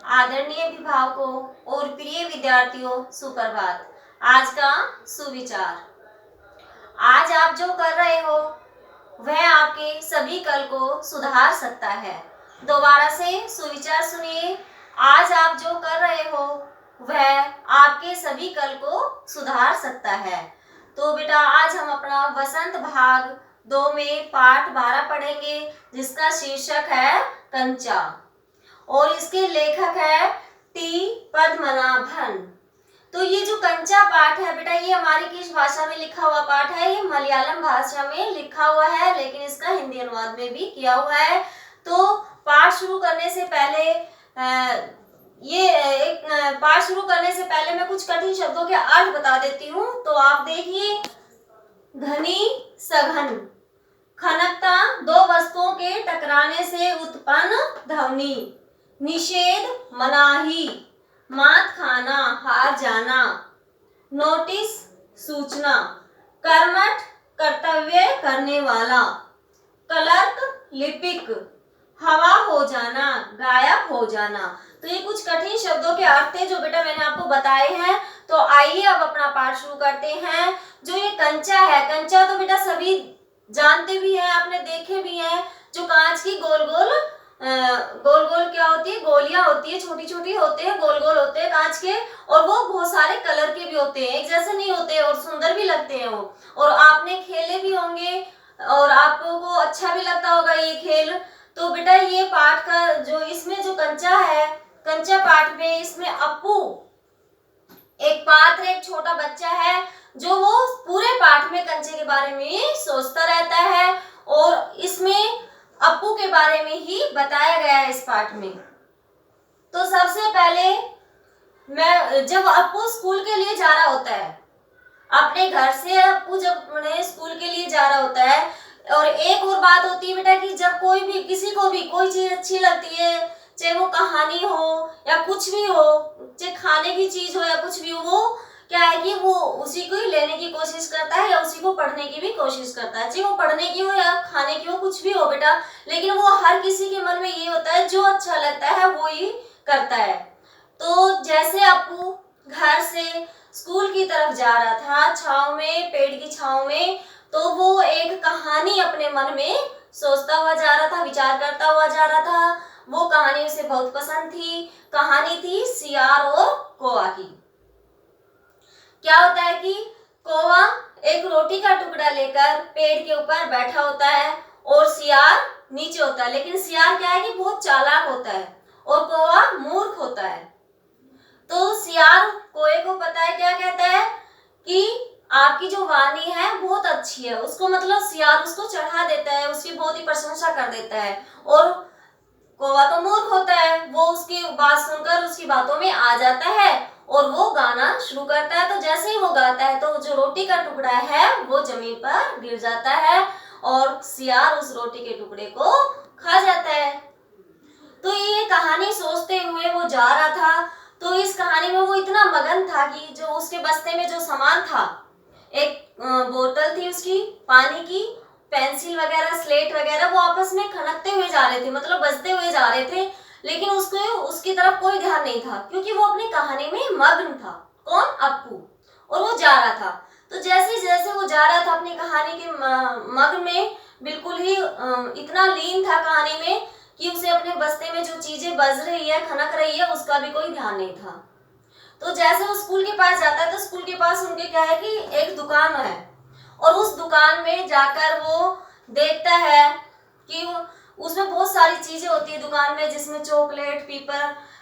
आदरणीय अभिभावकों और प्रिय विद्यार्थियों, सुप्रभात। आज का सुविचार। आज आप जो कर रहे हो वह आपके सभी कल को सुधार सकता है। दोबारा से सुविचार सुनिए। आज आप जो कर रहे हो वह आपके सभी कल को सुधार सकता है। तो बेटा आज हम अपना वसंत भाग 2 में पाठ 12 पढ़ेंगे, जिसका शीर्षक है कंचा और इसके लेखक है टी पद्मनाभन। तो ये जो कंचा पाठ है बेटा, ये हमारी किस भाषा में लिखा हुआ पाठ है? ये मलयालम भाषा में लिखा हुआ है, लेकिन इसका हिंदी अनुवाद में भी किया हुआ है। तो पाठ शुरू करने से पहले पाठ शुरू करने से पहले मैं कुछ कठिन शब्दों के अर्थ बता देती हूँ। तो आप देखिए, घनी सघन, खनकता, दो वस्तुओं के टकराने से उत्पन्न ध्वनि, निषेध, मनाही, मात खाना, हार जाना, नोटिस, सूचना, कर्मठ, कर्तव्य करने वाला, क्लर्क, लिपिक, हवा हो जाना, गायब हो जाना। तो ये कुछ कठिन शब्दों के अर्थ थे जो बेटा मैंने आपको बताए हैं। तो आइए अब अपना पाठ शुरू करते हैं। जो ये कंचा है, कंचा तो बेटा सभी जानते भी हैं, आपने देखे भी हैं। जो कांच की गोल गोल क्या होती है, गोलियां होती है, छोटी छोटी होते हैं, गोल गोल होते हैं कांच के, और वो बहुत सारे कलर के भी होते हैं, एक जैसे नहीं होते और सुंदर भी लगते हैं वो। और आपने खेले भी होंगे और आपको अच्छा भी लगता होगा ये खेल। तो बेटा ये पाठ का जो इसमें जो कंचा है, कंचा पाठ में इसमें अप्पू एक पात्र, एक छोटा बच्चा है जो वो पूरे पाठ में कंचे के बारे में सोचता रहता है, और इसमें अप्पू के बारे में ही बताया गया है इस पाठ में। तो सबसे पहले जब अप्पू स्कूल के लिए जा रहा होता है, अपने घर से अप्पू जब अपने स्कूल के लिए जा रहा होता है, और एक और बात होती है बेटा कि जब कोई भी किसी को भी कोई चीज अच्छी लगती है, चाहे वो कहानी हो या कुछ भी हो, चाहे खाने की चीज हो या कुछ भी हो, वो क्या है कि वो उसी को ही लेने की कोशिश करता है या उसी को पढ़ने की भी कोशिश करता है, चाहे वो पढ़ने की हो या खाने की हो, कुछ भी हो बेटा। लेकिन वो हर किसी के मन में ये होता है जो अच्छा लगता है वो ही करता है। तो जैसे अप्पू घर से स्कूल की तरफ जा रहा था, छांव में, पेड़ की छांव में, तो वो एक कहानी अपने मन में सोचता हुआ जा रहा था, विचार करता हुआ जा रहा था। वो कहानी उसे बहुत पसंद थी। कहानी थी सियार और कौवा की। क्या होता है कि कौवा एक रोटी का टुकड़ा लेकर पेड़ के ऊपर बैठा होता है और सियार नीचे होता है। लेकिन सियार क्या है कि बहुत चालाक होता है और कौवा मूर्ख होता है। तो सियार कौवे को पता है, क्या कहता है कि आपकी जो वाणी है बहुत अच्छी है, उसको मतलब सियार उसको चढ़ा देता है, उसकी बहुत ही प्रशंसा कर देता है। और कौवा तो मूर्ख होता है, वो उसकी बात सुनकर उसकी बातों में आ जाता है और वो गाना शुरू करता है। तो जैसे ही वो गाता है तो जो रोटी का टुकड़ा है वो जमीन पर गिर जाता है और सियार उस रोटी के टुकड़े को खा जाता है। तो ये कहानी सोचते हुए वो जा रहा था। तो इस कहानी में वो इतना मगन था कि जो उसके बस्ते में जो सामान था, एक बोतल थी उसकी पानी की, पेंसिल वगैरह, स्लेट वगैरह, वो आपस में खनकते हुए जा रहे थे, मतलब बजते हुए जा रहे थे, लेकिन उसको उसकी तरफ कोई ध्यान नहीं था क्योंकि वो अपनी कहानी में मग्न था। कौन? अप्पू। और वो जा रहा था। तो जैसे जैसे वो जा रहा था अपनी कहानी के मग्न में, बिल्कुल ही इतना लीन था कहानी में कि उसे अपने बस्ते में जो चीजें बज रही है, खनक रही है, उसका भी कोई ध्यान नहीं था। तो जैसे वो स्कूल के पास जाता है तो स्कूल के पास उनके क्या है कि एक दुकान है, और उस दुकान में जाकर वो देखता है कि उसमें बहुत सारी चीजें होती है दुकान में, जिसमें चॉकलेट,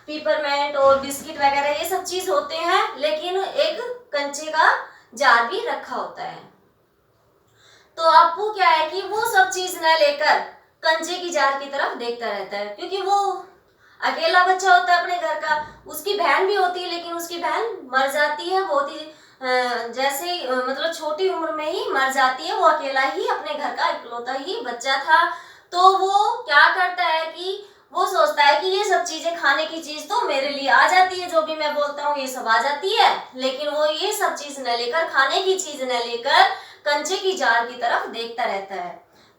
पीपरमेंट और बिस्किट वगैरह ये सब चीज होते हैं, लेकिन एक कंचे का जार भी रखा होता है। तो अप्पू क्या है कि वो सब चीज न लेकर कंचे की जार की तरफ देखता रहता है, क्योंकि वो अकेला बच्चा होता है अपने घर का। उसकी बहन भी होती है, लेकिन उसकी बहन मर जाती है बहुत ही जैसे मतलब छोटी उम्र में ही मर जाती है। वो अकेला ही अपने घर का इकलौता ही बच्चा था। तो वो क्या करता है कि वो सोचता है कि ये सब चीजें, खाने की चीज तो मेरे लिए आ जाती है, जो भी मैं बोलता हूँ ये सब आ जाती है, लेकिन वो ये सब चीज न लेकर, खाने की चीज न लेकर कंचे की जार की तरफ देखता रहता है।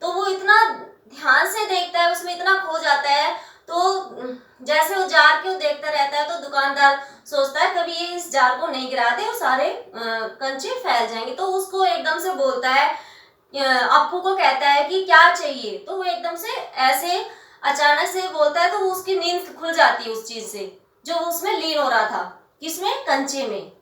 तो वो इतना ध्यान से देखता है, उसमें इतना खो जाता है। तो जैसे वो जार को देखता रहता है तो दुकानदार सोचता है कभी ये इस जार को नहीं गिरा दे और सारे कंचे फैल जाएंगे। तो उसको एकदम से बोलता है, अप्पू को कहता है कि क्या चाहिए। तो वो एकदम से ऐसे अचानक से बोलता है तो उसकी नींद खुल जाती है उस चीज से जो उसमें लीन हो रहा था, किसमें, कंचे में।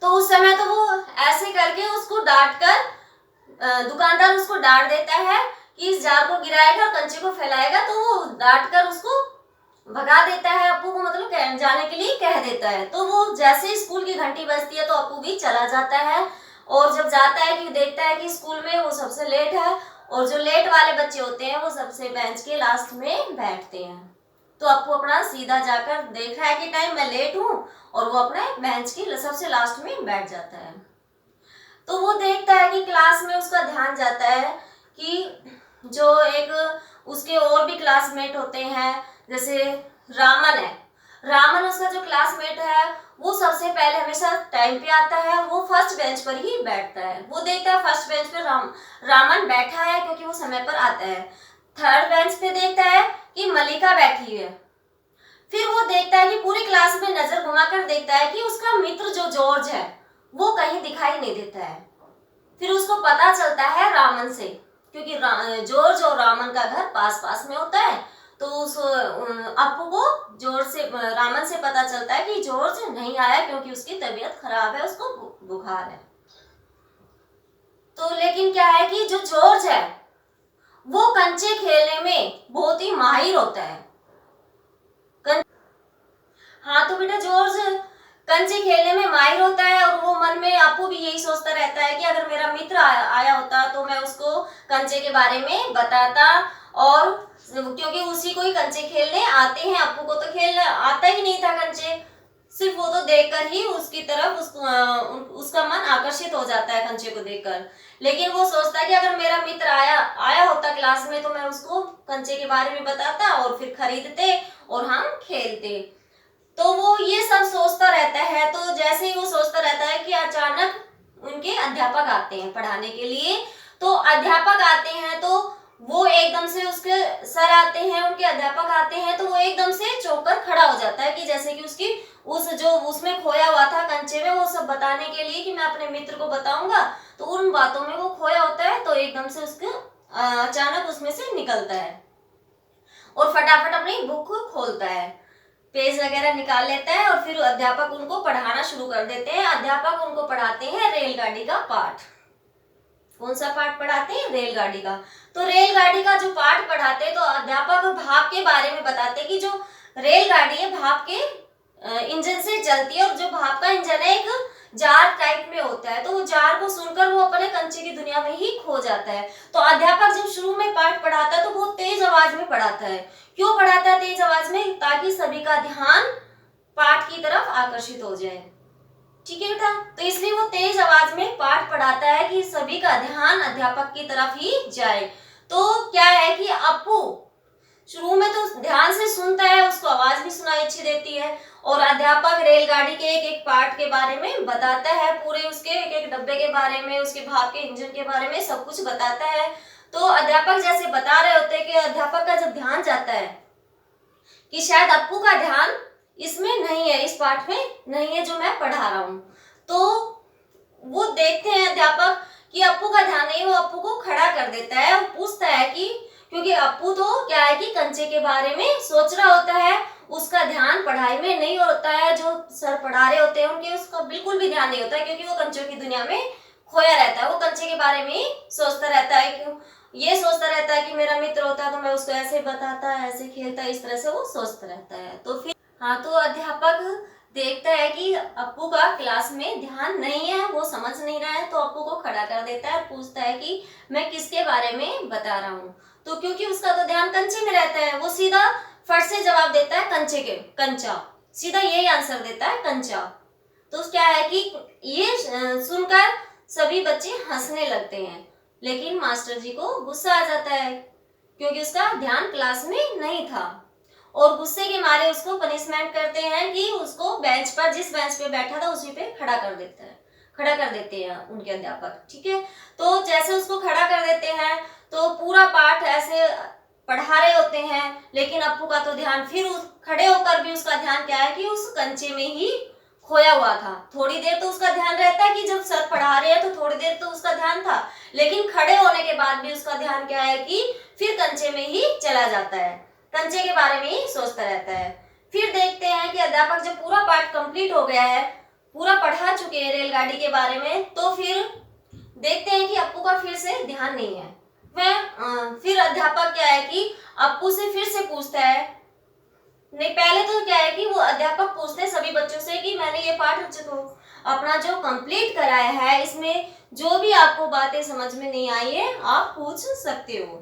तो उस समय तो वो ऐसे करके उसको डांट कर, दुकानदार उसको डांट देता है कि इस जार को गिराएगा, कंचे को फैलाएगा। तो वो डांट कर उसको भगा देता है, अप्पू को मतलब जाने के लिए कह देता है। तो वो जैसे स्कूल की घंटी बजती है तो अप्पू भी चला जाता है, और जब जाता है कि देखता है कि स्कूल में वो सबसे लेट है और जो लेट वाले बच्चे होते हैं वो सबसे बेंच के लास्ट में बैठते हैं। तो अप्पू अपना सीधा जाकर देख रहा है कि टाइम मैं लेट हूँ, और वो अपने बेंच की सबसे लास्ट में बैठ जाता है। तो वो देखता है कि क्लास में उसका ध्यान जाता है कि जो एक उसके और भी क्लासमेट होते हैं, जैसे रामन है, रामन उसका जो क्लासमेट है वो सबसे पहले हमेशा टाइम पे आता है, वो फर्स्ट बेंच पर ही बैठता है। वो देखता है फर्स्ट बेंच पर रामन बैठा है क्योंकि वो समय पर आता है। थर्ड बेंच पे देखता है कि मलिका बैठी है। फिर वो देखता है कि पूरी क्लास में नजर घुमाकर देखता है कि उसका मित्र जो जॉर्ज है वो कहीं दिखाई नहीं देता है। फिर उसको पता चलता है रामन से, क्योंकि जॉर्ज और रामन का घर पास पास में होता है। तो उस अप्पू को जॉर्ज से, रामन से पता चलता है कि जॉर्ज नहीं आया क्योंकि उसकी तबीयत खराब है, उसको बुखार है। तो लेकिन क्या है कि जो जॉर्ज है वो कंचे खेलने में बहुत ही माहिर होता है। हाँ, तो बेटा जॉर्ज कंचे खेलने में माहिर होता है, और वो मन में अप्पू भी यही सोचता रहता है कि अगर मेरा मित्र आया होता तो मैं उसको कंचे के बारे में बताता, और क्योंकि उसी को ही कंचे खेलने आते हैं, अप्पू को तो खेलना आता ही नहीं था कंचे, सिर्फ वो तो देखकर ही उसकी तरफ उसका मन आकर्षित हो जाता है कंचे को देखकर। लेकिन वो सोचता है कि अगर मेरा मित्र आया होता क्लास में तो मैं उसको कंचे के बारे में बताता और फिर खरीदते और हम खेलते। तो वो ये सब सोचता रहता है। तो जैसे ही वो सोचता रहता है कि अचानक उनके अध्यापक आते हैं पढ़ाने के लिए। तो अध्यापक आते हैं तो वो एकदम से, उसके सर आते हैं, उनके अध्यापक आते हैं, तो वो एकदम से चौंक कर खड़ा हो जाता है कि जैसे कि उसकी जो उसमें खोया हुआ था कंचे में, वो सब बताने के लिए कि मैं अपने मित्र को बताऊंगा, तो उन बातों में वो खोया होता है। तो एकदम से उसके अचानक उसमें से निकलता है और फटाफट अपनी बुक खोलता है, पेज वगैरह निकाल लेता है, और फिर अध्यापक उनको पढ़ाना शुरू कर देते हैं। अध्यापक उनको पढ़ाते हैं रेलगाड़ी का पाठ। कौन सा पाठ पढ़ाते हैं? रेलगाड़ी का। तो रेलगाड़ी का जो पाठ पढ़ाते हैं तो अध्यापक भाप के बारे में बताते हैं कि जो रेलगाड़ी है भाप के इंजन से चलती है, और जो भाप का इंजन है एक जार टाइप में होता है। तो वो जार को सुनकर वो अपने कंचे की दुनिया में ही खो जाता है। तो अध्यापक जब शुरू में पाठ पढ़ाता है तो बहुत तेज आवाज में पढ़ाता है। क्यों पढ़ाता है तेज आवाज में? ताकि सभी का ध्यान पाठ की तरफ आकर्षित हो जाए। ठीक है बेटा, तो इसलिए वो तेज आवाज में पाठ पढ़ाता है कि सभी का ध्यान अध्यापक की तरफ ही जाए। तो क्या है कि अप्पू शुरू में तो ध्यान से सुनता है, उसको आवाज भी सुनाई अच्छी देती है, और अध्यापक रेलगाड़ी के एक एक पार्ट के बारे में बताता है, पूरे उसके एक एक डब्बे के बारे में, उसके भाप के इंजन के बारे में सब कुछ बताता है। तो अध्यापक जैसे बता रहे होते हैं कि अध्यापक का जब ध्यान जाता है कि शायद अप्पू का ध्यान इसमें नहीं है, इस पाठ में नहीं है जो मैं पढ़ा रहा हूँ, तो वो देखते हैं अध्यापक कि अप्पू का ध्यान नहीं, वो अप्पू को खड़ा कर देता है और पूछता है कि, क्योंकि अप्पू तो क्या है कि कंचे के बारे में सोच रहा होता है, उसका ध्यान पढ़ाई में नहीं होता है, जो सर पढ़ा रहे होते हैं उनके उसका बिल्कुल भी ध्यान नहीं होता है, क्योंकि वो कंचों की दुनिया में खोया रहता है। वो कंचे के बारे में ही सोचता रहता है, क्यों ये सोचता रहता है कि मेरा मित्र होता तो मैं उसको ऐसे बताता, ऐसे खेलता, इस तरह से वो सोचता रहता है। तो फिर हाँ, तो अध्यापक देखता है कि अप्पू का क्लास में ध्यान नहीं है, वो समझ नहीं रहा है, तो अप्पू को खड़ा कर देता है और पूछता है कि मैं किसके बारे में बता रहा हूँ। तो क्योंकि उसका तो ध्यान कंचे में रहता है, वो सीधा फट से जवाब देता है कंचा, सीधा यही आंसर देता है कंचा। तो क्या है कि ये सुनकर सभी बच्चे हंसने लगते हैं, लेकिन मास्टर जी को गुस्सा आ जाता है क्योंकि उसका ध्यान क्लास में नहीं था, और गुस्से के मारे उसको पनिशमेंट करते हैं कि उसको बेंच पर, जिस बेंच पे बैठा था उसी पे खड़ा कर देते हैं उनके अध्यापक। ठीक है, तो जैसे उसको खड़ा कर देते हैं तो पूरा पाठ ऐसे पढ़ा रहे होते हैं, लेकिन अप्पू का तो ध्यान फिर खड़े होकर भी उसका ध्यान क्या है कि उस कंचे में ही खोया हुआ था। थोड़ी देर तो उसका ध्यान रहता है कि जब सर पढ़ा रहे हैं तो थोड़ी देर तो उसका ध्यान था, लेकिन खड़े होने के बाद भी उसका ध्यान क्या है कि फिर कंचे में ही चला जाता है, कंचे के बारे में ही सोचता रहता है। फिर देखते हैं कि अध्यापक जब पूरा पाठ कंप्लीट हो गया है, पूरा पढ़ा चुके हैं रेलगाड़ी के बारे में, तो फिर देखते हैं कि अप्पू का फिर से ध्यान नहीं है। वह फिर अध्यापक क्या है कि अप्पू से फिर से पूछता है, नहीं पहले तो क्या है कि वो अध्यापक पूछते हैं सभी बच्चों से कि मैंने ये पाठ अपना जो कंप्लीट कराया है, इसमें जो भी आपको बातें समझ में नहीं आई है आप पूछ सकते हो।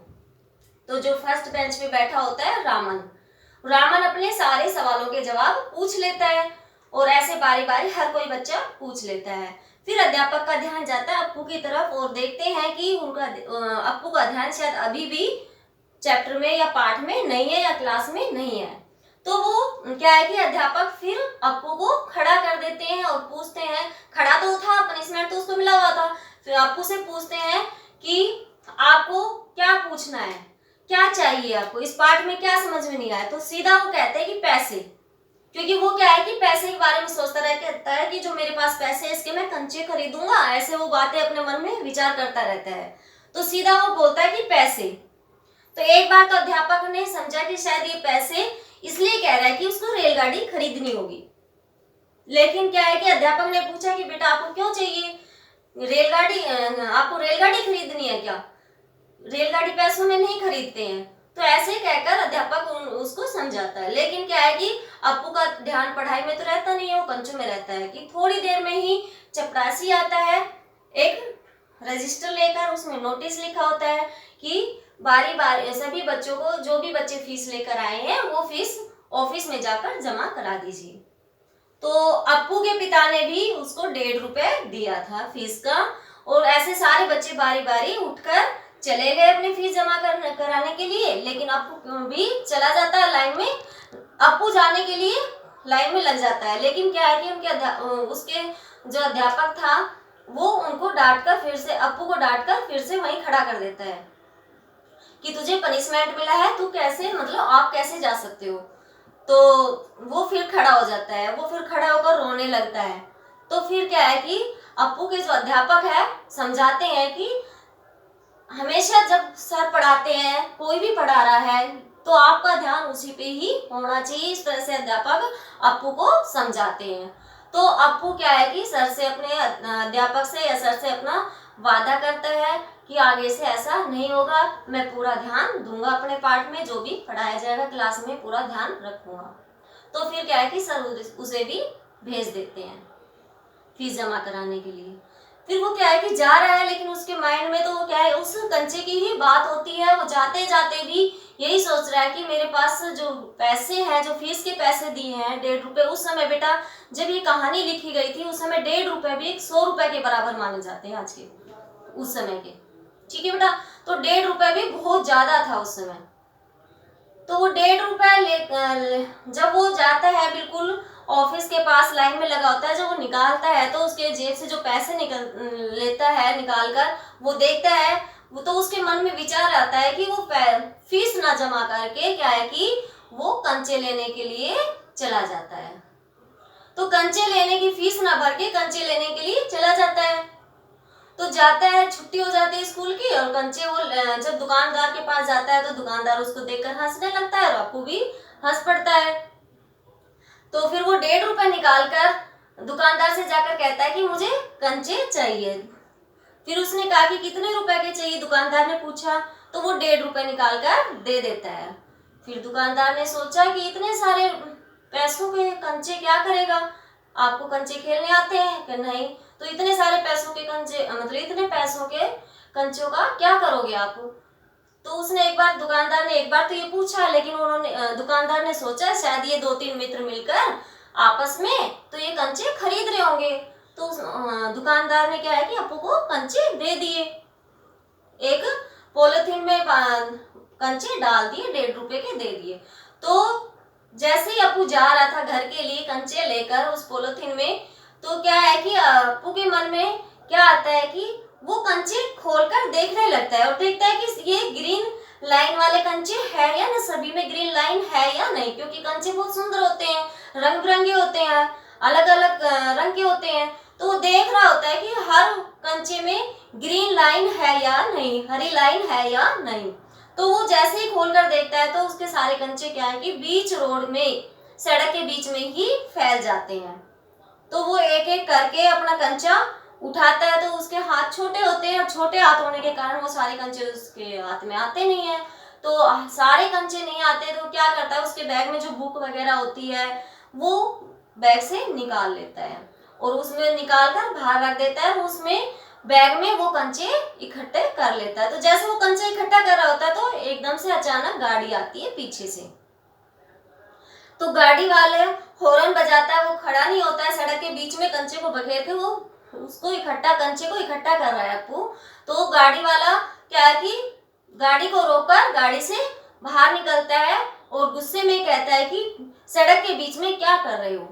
तो जो फर्स्ट बेंच पे बैठा होता है रामन अपने सारे सवालों के जवाब पूछ लेता है, और ऐसे बारी बारी हर कोई बच्चा पूछ लेता है। फिर अध्यापक का ध्यान जाता है अप्पू की तरफ, और देखते हैं कि उनका अप्पू का ध्यान शायद अभी भी चैप्टर में या पाठ में नहीं है या क्लास में नहीं है। तो वो क्या है कि अध्यापक फिर अप्पू को खड़ा कर देते हैं और पूछते हैं, खड़ा तो था, पनिशमेंट तो उसको मिला हुआ था, फिर अप्पू से पूछते हैं कि आपको क्या पूछना है, क्या चाहिए आपको, इस पाठ में क्या समझ में नहीं आया। तो सीधा वो कहते हैं कि पैसे, क्योंकि वो क्या है कि पैसे के बारे में सोचता रहता है कि जो मेरे पास पैसे है इसके मैं कंचे खरीदूंगा, ऐसे वो बातें अपने मन में विचार करता रहता है। तो सीधा वो बोलता है कि पैसे। तो एक बार तो अध्यापक ने समझा कि शायद ये पैसे इसलिए कह रहा है कि उसको रेलगाड़ी खरीदनी होगी, लेकिन क्या है कि अध्यापक ने पूछा कि बेटा आपको क्यों चाहिए रेलगाड़ी, आपको रेलगाड़ी खरीदनी है क्या, रेलगाड़ी पैसों में नहीं खरीदते हैं। तो ऐसे कहकर अध्यापक उसको समझाता है, लेकिन क्या है कि अप्पू का ध्यान पढ़ाई में तो रहता नहीं है, वो कंचों में रहता है। कि थोड़ी देर में ही चपरासी आता है एक रजिस्टर लेकर, उसमें नोटिस लिखा होता है कि बारी बारी सभी बच्चों को, जो भी बच्चे फीस लेकर आए हैं वो फीस ऑफिस में जाकर जमा करा दीजिए। तो अप्पू के पिता ने भी उसको 1.5 रुपए दिया था फीस का, और ऐसे सारे बच्चे बारी बारी उठकर चले गए अपनी फीस जमा कराने के लिए, लेकिन अप्पू भी चला जाता है लाइन में, अप्पू जाने के लिए लाइन में लग जाता है। लेकिन क्या है कि उसके जो अध्यापक था वो उनको डांटकर फिर से, अप्पू को डांटकर फिर से वहीं खड़ा कर देता है कि तुझे पनिशमेंट मिला है, तू कैसे, मतलब आप कैसे जा सकते हो। तो वो फिर खड़ा हो जाता है, वो फिर खड़ा होकर रोने लगता है। तो फिर क्या है कि अप्पू के जो अध्यापक है समझाते हैं कि हमेशा जब सर पढ़ाते हैं, कोई भी पढ़ा रहा है, तो आपका ध्यान उसी पे ही होना चाहिए। इस तरह से अध्यापक अप्पू को समझाते हैं। तो अप्पू क्या है कि सर से, अपने अध्यापक से या सर से अपना वादा करता है कि आगे से ऐसा नहीं होगा, मैं पूरा ध्यान दूंगा अपने पाठ में, जो भी पढ़ाया जाएगा क्लास में पूरा ध्यान रखूंगा। तो फिर क्या है कि सर उसे भी भेज देते हैं फीस जमा कराने के लिए। फिर वो क्या है कि जा रहा है, लेकिन उसके माइंड में तो वो क्या है, उस कंचे की ही बात होती है। वो जाते जाते भी यही सोच रहा है कि मेरे पास जो पैसे हैं, जो फीस के पैसे दिए हैं 1.5 रुपए, उस समय बेटा जब ये कहानी लिखी गई थी उस समय 1.5 रुपए भी 100 रुपए के बराबर माने जाते हैं आज के, उस समय के, ठीक है बेटा। तो 1.5 रुपए भी बहुत ज्यादा था उस समय। तो वो 1.5 रुपए जब वो जाता है बिल्कुल ऑफिस के पास लाइन में लगा होता है, जब वो निकालता है तो उसके जेब से जो पैसे लेता है निकाल कर, वो देखता है, वो तो उसके मन में विचार आता है कि वो फीस ना जमा करके क्या है कि वो कंचे लेने के लिए चला जाता है। तो कंचे लेने की फीस ना भर के कंचे लेने के लिए चला जाता है। तो जाता है, छुट्टी हो जाती है स्कूल की, और कंचे वो जब दुकानदार के पास जाता है तो दुकानदार उसको देखकर हंसने लगता है और आपको भी हंस पड़ता है। तो फिर वो 1.5 रुपए निकाल कर दुकानदार से जाकर कहता है कि मुझे कंचे चाहिए। फिर उसने कहा कि कितने रुपए के चाहिए, दुकानदार ने पूछा, तो वो 1.5 रुपए निकाल कर दे देता है। फिर दुकानदार ने सोचा कि इतने सारे पैसों के कंचे क्या करेगा, आपको कंचे खेलने आते हैं कि नहीं, तो इतने सारे पैसों के कंचे, मतलब इतने पैसों के कंचों का क्या करोगे आप। तो उसने एक बार, दुकानदार ने एक बार तो ये पूछा, लेकिन दुकानदार ने सोचा शायद ये 2-3 मित्र मिलकर आपस में तो ये कंचे खरीद रहे होंगे। तो दुकानदार ने क्या है कि अप्पू को कंचे दे दिए, एक पॉलिथीन में कंचे डाल दिए, 1.5 रुपए के दे दिए। तो जैसे ही अप्पू जा रहा था घर के लिए कंचे लेकर उस पॉलिथीन में, तो क्या है कि अप्पू के मन में क्या आता है कि वो कंचे खोलकर देखने लगता है और देखता है कि ये ग्रीन लाइन वाले कंचे है या ना, सभी में ग्रीन लाइन है या नहीं, क्योंकि कंचे बहुत सुंदर होते हैं, रंग बिरंगे होते हैं, अलग अलग रंग के होते हैं। तो वो देख रहा होता है कि हर कंचे में ग्रीन लाइन है या नहीं, हरी लाइन है या नहीं। तो वो जैसे ही खोलकर देखता है तो उसके सारे कंचे क्या है कि बीच रोड में, सड़क के बीच में ही फैल जाते हैं। तो वो एक एक करके अपना कंचा उठाता है, तो उसके हाथ छोटे होते हैं और छोटे हाथ होने के कारण वो सारे कंचे उसके हाथ में आते नहीं है। तो सारे कंचे नहीं आते तो क्या करता है, उसके बैग में जो बुक वगैरह होती है वो बैग से निकाल लेता है और उसमें निकाल कर बाहर रख देता है। उसमें बैग में वो कंचे इकट्ठे कर लेता है। तो जैसे वो कंचे इकट्ठा कर रहा होता है तो एकदम से अचानक गाड़ी आती है पीछे से। तो गाड़ी वाले हॉर्न बजाता है, वो खड़ा नहीं होता है, सड़क के बीच में कंचे को बखेर के वो उसको कंचे को इकट्ठा कर रहा है अप्पू। तो गाड़ी वाला क्या है कि गाड़ी को रोककर गाड़ी से बाहर निकलता है और गुस्से में कहता है कि सड़क के बीच में क्या कर रहे हो।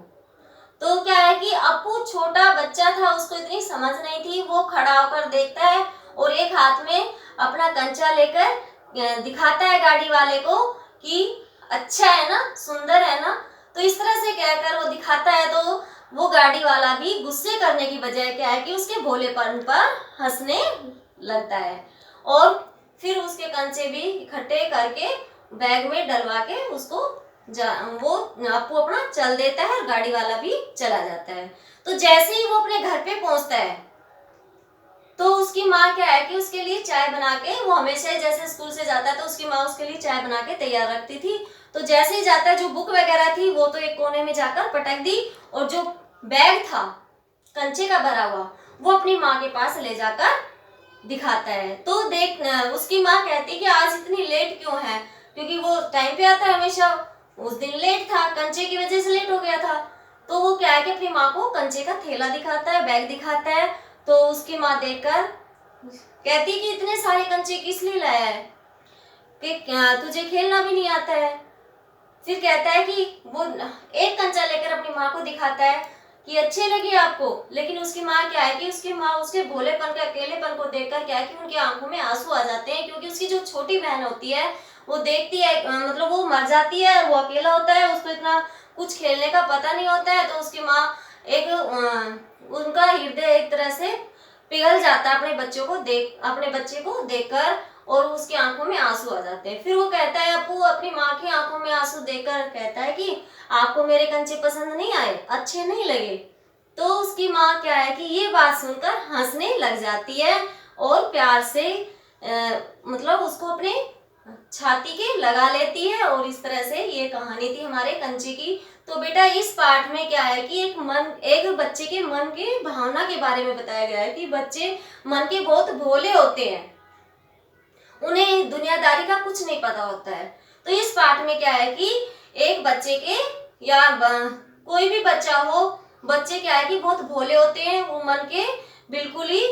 तो क्या है कि अप्पू छोटा बच्चा था, उसको इतनी समझ नहीं थी, वो खड़ा होकर देखता है और एक हाथ में अपना कंचा लेकर दिखाता है गाड़ी वाले को कि अच्छा है ना, सुंदर है ना। तो इस तरह से कहकर वो दिखाता है तो वो गाड़ी वाला भी गुस्से करने की बजाय क्या है कि उसके भोलेपन पर हंसने लगता है और फिर उसके कंचे भी इकट्ठे करके बैग में डलवा के उसको वो अप्पू अपना चल देता है और गाड़ी वाला भी चला जाता है। तो जैसे ही वो अपने घर पे पहुंचता है तो उसकी माँ क्या है कि उसके लिए चाय बना के, वो हमेशा जैसे स्कूल से जाता है तो उसकी माँ उसके लिए चाय बना के तैयार रखती थी। तो जैसे ही जाता है जो बुक वगैरह थी वो तो एक कोने में जाकर पटक दी और जो बैग था कंचे का भरा हुआ वो अपनी माँ के पास ले जाकर दिखाता है। तो देख उसकी माँ कहती कि आज इतनी लेट क्यों है, क्योंकि वो टाइम पे आता है हमेशा, उस दिन लेट था, कंचे की वजह से लेट हो गया था। तो वो क्या है कि अपनी माँ को कंचे का थैला दिखाता है, बैग दिखाता है। तो उसकी माँ देखकर कहती कि इतने सारे कंचे किस लिए लाया है, कि तुझे खेलना भी नहीं आता है। फिर कहता है कि वो एक कंचा लेकर अपनी माँ को दिखाता है कि अच्छे लगे आपको, लेकिन उसकी माँ क्या है कि उसकी माँ उसके भोलेपन के अकेलेपन को देखकर क्या है कि उनकी आंखों में आंसू आ जाते हैं, क्योंकि उसकी जो छोटी बहन होती है वो देखती है मतलब वो मर जाती है, वो अकेला होता है, उसको इतना कुछ खेलने का पता नहीं होता है। तो उसकी माँ एक उनका हृदय एक तरह से पिघल जाता है अपने बच्चे को देखकर और उसकी आंखों में आंसू आ जाते हैं। फिर वो कहता है, अप्पू अपनी माँ की आंखों में आंसू देखकर कहता है कि आपको मेरे कंचे पसंद नहीं आए, अच्छे नहीं लगे। तो उसकी माँ क्या है कि ये बात सुनकर हंसने लग जाती है और प्यार से मतलब उसको अपने छाती के लगा लेती है। और इस तरह से ये कहानी थी हमारे कंचे की। तो बेटा इस पाठ में क्या है कि एक बच्चे के मन के भावना के बारे में बताया गया है कि बच्चे मन के बहुत भोले होते हैं, उन्हें दुनियादारी का कुछ नहीं पता होता है। तो इस पाठ में क्या है कि एक बच्चे के या कोई भी बच्चा हो, बच्चे क्या है कि बहुत भोले होते हैं, वो मन के बिल्कुल ही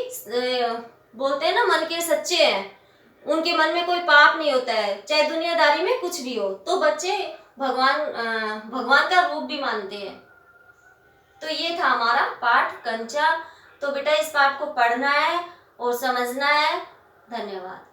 बोलते हैं ना मन के सच्चे हैं, उनके मन में कोई पाप नहीं होता है, चाहे दुनियादारी में कुछ भी हो। तो बच्चे भगवान का रूप भी मानते हैं। तो ये था हमारा पाठ कंचा। तो बेटा इस पाठ को पढ़ना है और समझना है। धन्यवाद।